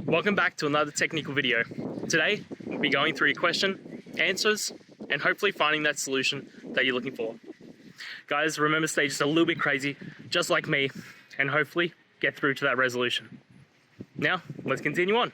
Welcome back to another technical video. Today, we'll be going through your question, answers, and hopefully finding that solution that you're looking for. Guys, remember, stay just a little bit crazy, just like me, and hopefully get through to that resolution. Now, let's continue on.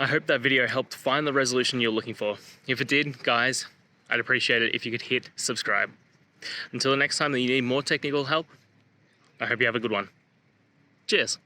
I hope that video helped find the resolution you're looking for. If it did, guys, I'd appreciate it if you could hit subscribe. Until the next time that you need more technical help, I hope you have a good one. Cheers.